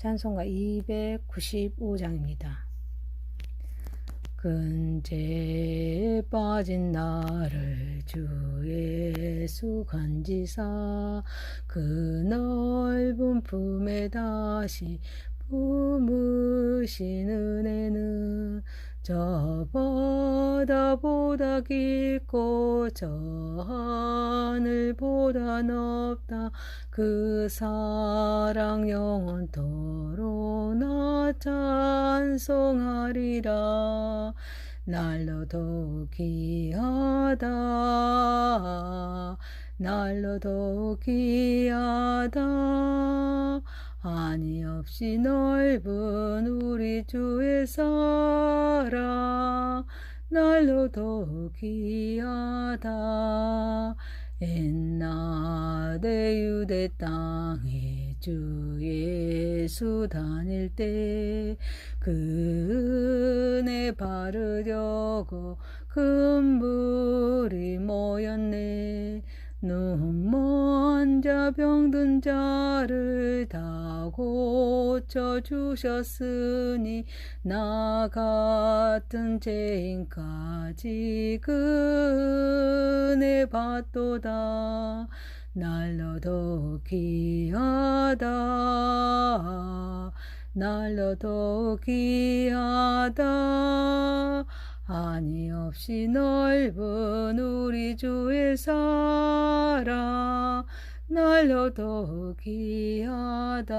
찬송가 295장입니다. 근죄에 빠진 나를 주 예수 건지사 그 넓은 품에 다시 품으신 은혜는 저 바다보다 깊고 저 하늘보다 높다. 그 사랑 영원토록 나 찬송하리라. 날로 더욱 귀하다. 날로 더욱 귀하다. 한이 없이 넓은 우리 주의 사랑 날로 더욱 귀하다. 옛날에 유대 땅에 주 예수 다닐 때 그 은혜 바르려고 금불이 모였네. 눈먼 자 병든 자를 다 고쳐주셨으니 나 같은 죄인까지 그 은혜 받도다. 날로 더욱 귀하다. 날로 더욱 귀하다. 한이 없이 넓은 우리 주의 사랑 날로 더욱 귀하다.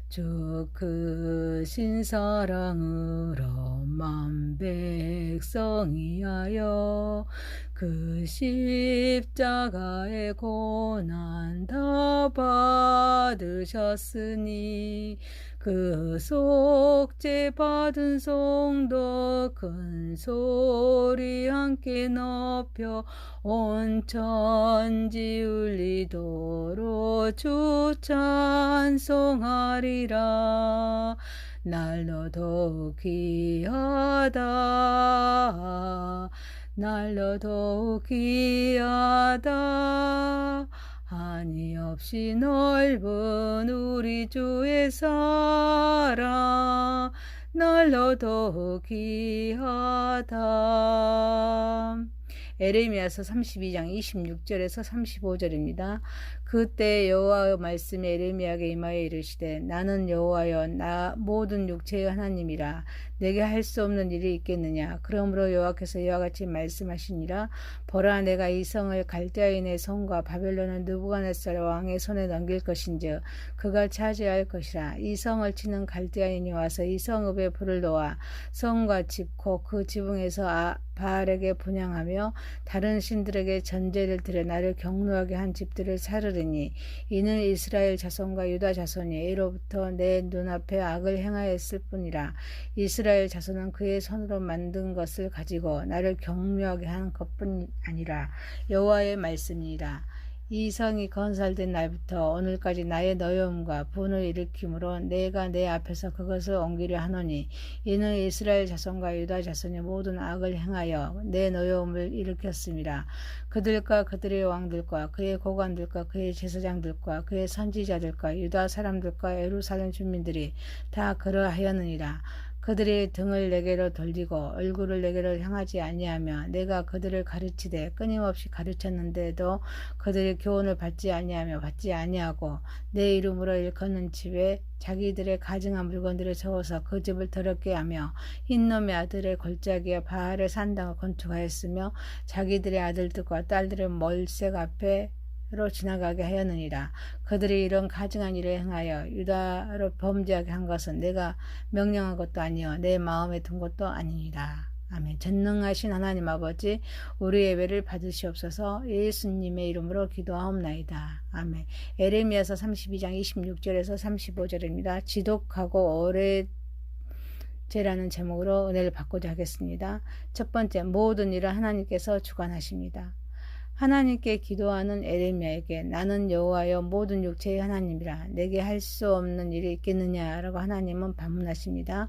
주 크신 사랑으로 만 백성이 하여 그 십자가의 고난 다 받으셨으니 그 속죄 받은 성도 큰 소리 함께 높여 온 천지 울리도록 주 찬송하리라. 날로 더욱 귀하다. 날로 더욱 귀하다. 한이 없이 넓은 우리 주의 사랑 날로 더욱 귀하다. 에레미야서 32장 26절에서 35절입니다. 그때 여호와의 말씀이 에레미야에게 임하여 이르시되 나는 여호와여 나 모든 육체의 하나님이라. 내게 할 수 없는 일이 있겠느냐. 그러므로 여호와께서 이와 같이 말씀하시니라. 보라 내가 이 성을 갈대아인의 손과 바벨론의 느부갓네살 왕의 손에 넘길 것인즉 그가 차지할 것이라. 이 성을 치는 갈대아인이 와서 이 성읍에 불을 놓아 성과 집 곧 그 지붕에서 바알에게 분향하며 다른 신들에게 전제를 드려 나를 경노하게 한 집들을 사르르니 이는 이스라엘 자손과 유다 자손이 이로부터 내 눈앞에 악을 행하였을 뿐이라. 이스라엘 자손은 그의 손으로 만든 것을 가지고 나를 경멸하게 한 것뿐 아니라. 여호와의 말씀이니라. 이 성이 건설된 날부터 오늘까지 나의 노여움과 분을 일으킴으로 내가 내 앞에서 그것을 옮기려 하노니 이는 이스라엘 자손과 유다 자손이 모든 악을 행하여 내 노여움을 일으켰습니다. 그들과 그들의 왕들과 그의 고관들과 그의 제사장들과 그의 선지자들과 유다 사람들과 예루살렘 주민들이 다 그러하였느니라. 그들의 등을 내게로 돌리고 얼굴을 내게로 향하지 아니하며 내가 그들을 가르치되 끊임없이 가르쳤는데도 그들의 교훈을 받지 아니하고 내 이름으로 일컫는 집에 자기들의 가증한 물건들을 세워서 그 집을 더럽게 하며 흰놈의 아들의 골짜기에 바알의 산당을 건축하였으며 자기들의 아들들과 딸들의 몰색 앞에 로 지나가게 하였느니라. 그들이 이런 가증한 일을 행하여 유다로 범죄하게 한 것은 내가 명령한 것도 아니요 내 마음에 둔 것도 아니니라. 아멘. 전능하신 하나님 아버지 우리 예배를 받으시옵소서. 예수님의 이름으로 기도하옵나이다. 아멘. 에레미야서 32장 26절에서 35절입니다. 지독하고 오래 제라는 제목으로 은혜를 받고자 하겠습니다. 첫 번째, 모든 일을 하나님께서 주관하십니다. 하나님께 기도하는 에레미야에게 나는 여호와여 모든 육체의 하나님이라. 내게 할 수 없는 일이 있겠느냐라고 하나님은 반문하십니다.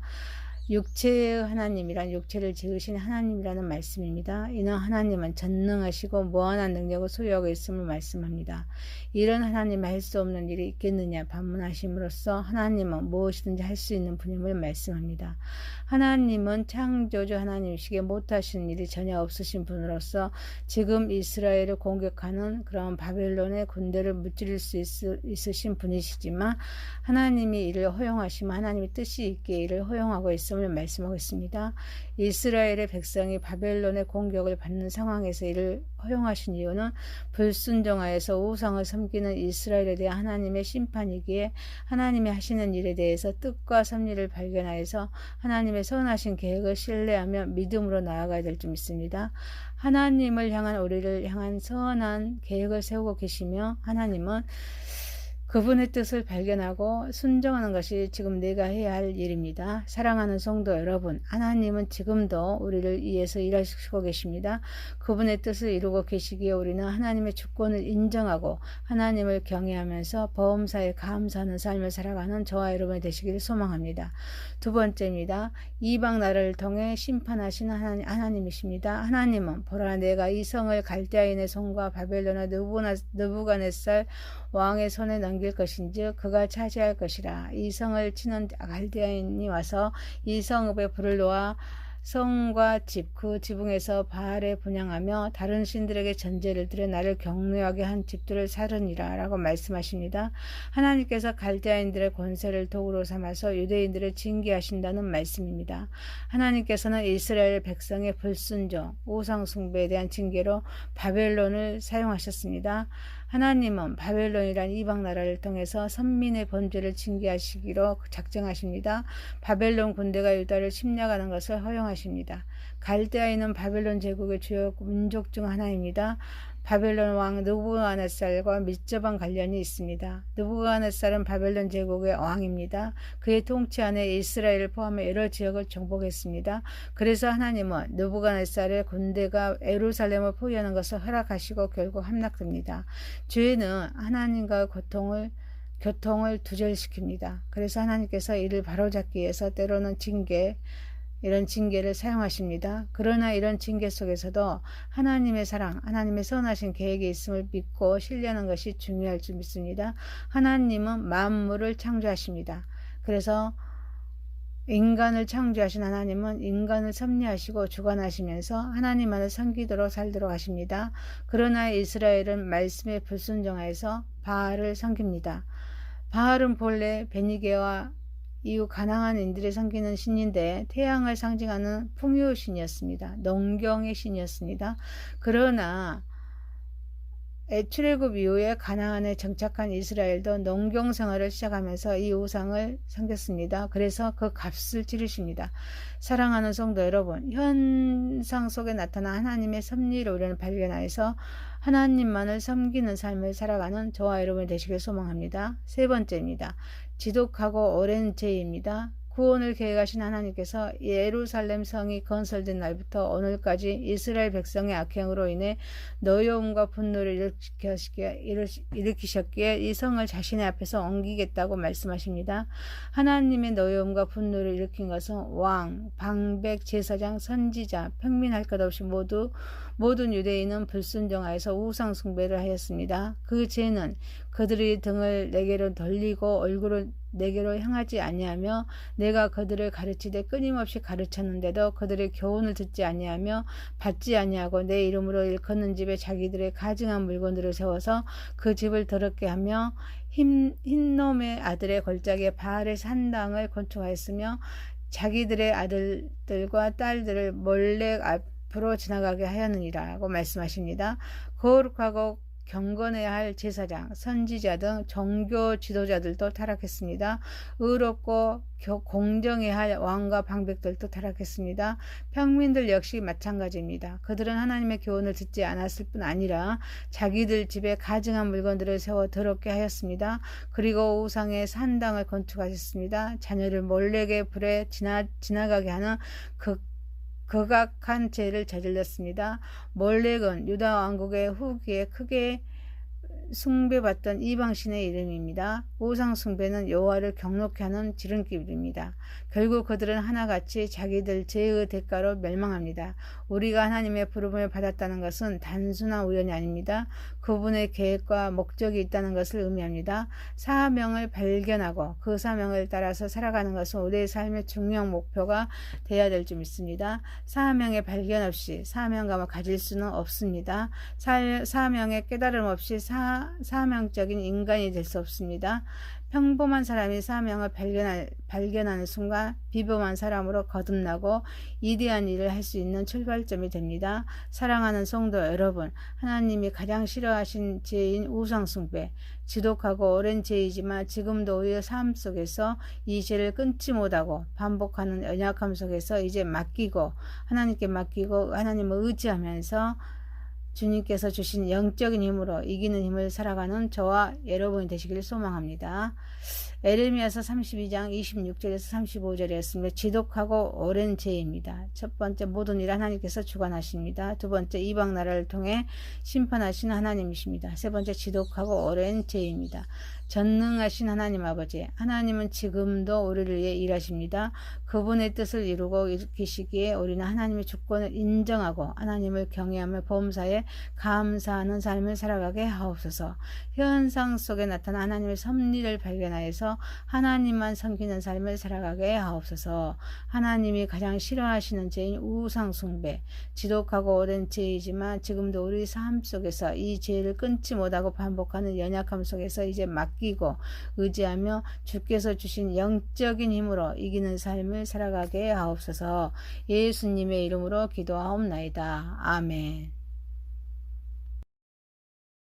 육체의 하나님이란 육체를 지으신 하나님이라는 말씀입니다. 이는 하나님은 전능하시고 무한한 능력을 소유하고 있음을 말씀합니다. 이런 하나님이 할 수 없는 일이 있겠느냐 반문하심으로써 하나님은 무엇이든지 할 수 있는 분임을 말씀합니다. 하나님은 창조주 하나님이시기에 못하시는 일이 전혀 없으신 분으로서 지금 이스라엘을 공격하는 그런 바벨론의 군대를 무찌를 수 있으신 분이시지만 하나님이 이를 허용하시면 하나님의 뜻이 있기에 이를 허용하고 있음을 말씀하고 있습니다. 이스라엘의 백성이 바벨론의 공격을 받는 상황에서 이를 허용하신 이유는 불순종하여서 우상을 섬기는 이스라엘에 대한 하나님의 심판이기에 하나님이 하시는 일에 대해서 뜻과 섭리를 발견하여서 하나님의 선하신 계획을 신뢰하며 믿음으로 나아가야 될 줄 믿습니다. 하나님을 향한 우리를 향한 선한 계획을 세우고 계시며 하나님은 그분의 뜻을 발견하고 순종하는 것이 지금 내가 해야 할 일입니다. 사랑하는 성도 여러분, 하나님은 지금도 우리를 위해서 일하시고 계십니다. 그분의 뜻을 이루고 계시기에 우리는 하나님의 주권을 인정하고 하나님을 경외하면서 범사에 감사하는 삶을 살아가는 저와 여러분이 되시기를 소망합니다. 두 번째입니다. 이방 나라를 통해 심판하시는 하나님이십니다. 하나님은 보라 내가 이 성을 갈대아인의 손과 바벨론의 느부갓네살 왕의 손에 넘길 것인즉 그가 차지할 것이라. 이 성을 치는 갈대아인이 와서 이 성읍에 불을 놓아 성과 집 그 지붕에서 바알에 분향하며 다른 신들에게 전제를 드려 나를 경외하게 한 집들을 사르니라 라고 말씀하십니다. 하나님께서 갈대아인들의 권세를 도구로 삼아서 유대인들을 징계하신다는 말씀입니다. 하나님께서는 이스라엘 백성의 불순종, 우상 숭배에 대한 징계로 바벨론을 사용하셨습니다. 하나님은 바벨론이란 이방 나라를 통해서 선민의 범죄를 징계하시기로 작정하십니다. 바벨론 군대가 유다를 침략하는 것을 허용하십니다. 갈대아인은 바벨론 제국의 주요 민족 중 하나입니다. 바벨론 왕 느부갓네살과 밀접한 관련이 있습니다. 느부갓네살은 바벨론 제국의 왕입니다. 그의 통치 안에 이스라엘을 포함해 여러 지역을 정복했습니다. 그래서 하나님은 느부갓네살의 군대가 예루살렘을 포위하는 것을 허락하시고 결국 함락됩니다. 죄는 하나님과 교통을 두절시킵니다. 그래서 하나님께서 이를 바로잡기 위해서 때로는 이런 징계를 사용하십니다. 그러나 이런 징계 속에서도 하나님의 사랑, 하나님의 선하신 계획이 있음을 믿고 신뢰하는 것이 중요할 줄 믿습니다. 하나님은 만물을 창조하십니다. 그래서 인간을 창조하신 하나님은 인간을 섭리하시고 주관하시면서 하나님만을 섬기도록 살도록 하십니다. 그러나 이스라엘은 말씀에 불순종하여서 바알을 섬깁니다. 바알은 본래 베니게와 이후 가나안 인들이 섬기는 신인데 태양을 상징하는 풍요 신이었습니다. 농경의 신이었습니다. 그러나 출애굽 이후에 가나안에 정착한 이스라엘도 농경 생활을 시작하면서 이 우상을 섬겼습니다. 그래서 그 값을 치르십니다. 사랑하는 성도 여러분, 현상 속에 나타난 하나님의 섭리를 우리는 발견하여서 하나님만을 섬기는 삶을 살아가는 저와 여러분이 되시길 소망합니다. 세 번째입니다. 지독하고 오랜 죄입니다. 구원을 계획하신 하나님께서 예루살렘 성이 건설된 날부터 오늘까지 이스라엘 백성의 악행으로 인해 노여움과 분노를 일으키셨기에 이 성을 자신의 앞에서 옮기겠다고 말씀하십니다. 하나님의 노여움과 분노를 일으킨 것은 왕, 방백, 제사장, 선지자, 평민할 것 없이 모든 유대인은 불순종하여서 우상 숭배를 하였습니다. 그 죄는 그들의 등을 내게로 돌리고 얼굴을 내게로 향하지 아니하며 내가 그들을 가르치되 끊임없이 가르쳤는데도 그들의 교훈을 듣지 아니하며 받지 아니하고 내 이름으로 일컫는 집에 자기들의 가증한 물건들을 세워서 그 집을 더럽게 하며 흰놈의 아들의 골짜기에 바알의 산당을 건축하였으며 자기들의 아들들과 딸들을 몰렉 앞으로 지나가게 하였느니라고 말씀하십니다. 거룩하고 경건해야 할 제사장, 선지자 등 종교 지도자들도 타락했습니다. 의롭고 공정해야 할 왕과 방백들도 타락했습니다. 평민들 역시 마찬가지입니다. 그들은 하나님의 교훈을 듣지 않았을 뿐 아니라 자기들 집에 가증한 물건들을 세워 더럽게 하였습니다. 그리고 우상의 산당을 건축하셨습니다. 자녀를 몰렉의 불에 지나가게 하는 극악한 죄를 저질렀습니다. 몰렉은 유다 왕국의 후기에 크게 숭배받던 이방신의 이름입니다. 우상 숭배는 여호와를 경록케 하는 지름길입니다. 결국 그들은 하나같이 자기들 죄의 대가로 멸망합니다. 우리가 하나님의 부름을 받았다는 것은 단순한 우연이 아닙니다. 그분의 계획과 목적이 있다는 것을 의미합니다. 사명을 발견하고 그 사명을 따라서 살아가는 것은 우리의 삶의 중요한 목표가 되어야 될 줄 믿습니다. 사명의 발견 없이 사명감을 가질 수는 없습니다. 사명의 깨달음 없이 사명적인 인간이 될 수 없습니다. 평범한 사람이 사명을 발견하는 순간 비범한 사람으로 거듭나고 이대한 일을 할 수 있는 출발점이 됩니다. 사랑하는 성도 여러분, 하나님이 가장 싫어하신 죄인 우상숭배, 지독하고 오랜 죄이지만 지금도 우리의 삶 속에서 이 죄를 끊지 못하고 반복하는 연약함 속에서 이제 하나님께 맡기고 하나님을 의지하면서 주님께서 주신 영적인 힘으로 이기는 힘을 살아가는 저와 여러분이 되시길 소망합니다. 에레미야서 32장 26절에서 35절이었습니다. 지독하고 오랜 죄입니다. 첫 번째, 모든 일 하나님께서 주관하십니다. 두 번째, 이방 나라를 통해 심판하신 하나님이십니다. 세 번째, 지독하고 오랜 죄입니다. 전능하신 하나님 아버지, 하나님은 지금도 우리를 위해 일하십니다. 그분의 뜻을 이루고 계시기에 우리는 하나님의 주권을 인정하고 하나님을 경외하며 범사에 감사하는 삶을 살아가게 하옵소서. 현상 속에 나타난 하나님의 섭리를 발견하여서 하나님만 섬기는 삶을 살아가게 하옵소서. 하나님이 가장 싫어하시는 죄인 우상 숭배, 지독하고 오랜 죄이지만 지금도 우리 삶 속에서 이 죄를 끊지 못하고 반복하는 연약함 속에서 이제 맡기고 의지하며 주께서 주신 영적인 힘으로 이기는 삶을 살아가게 하옵소서. 예수님의 이름으로 기도하옵나이다. 아멘.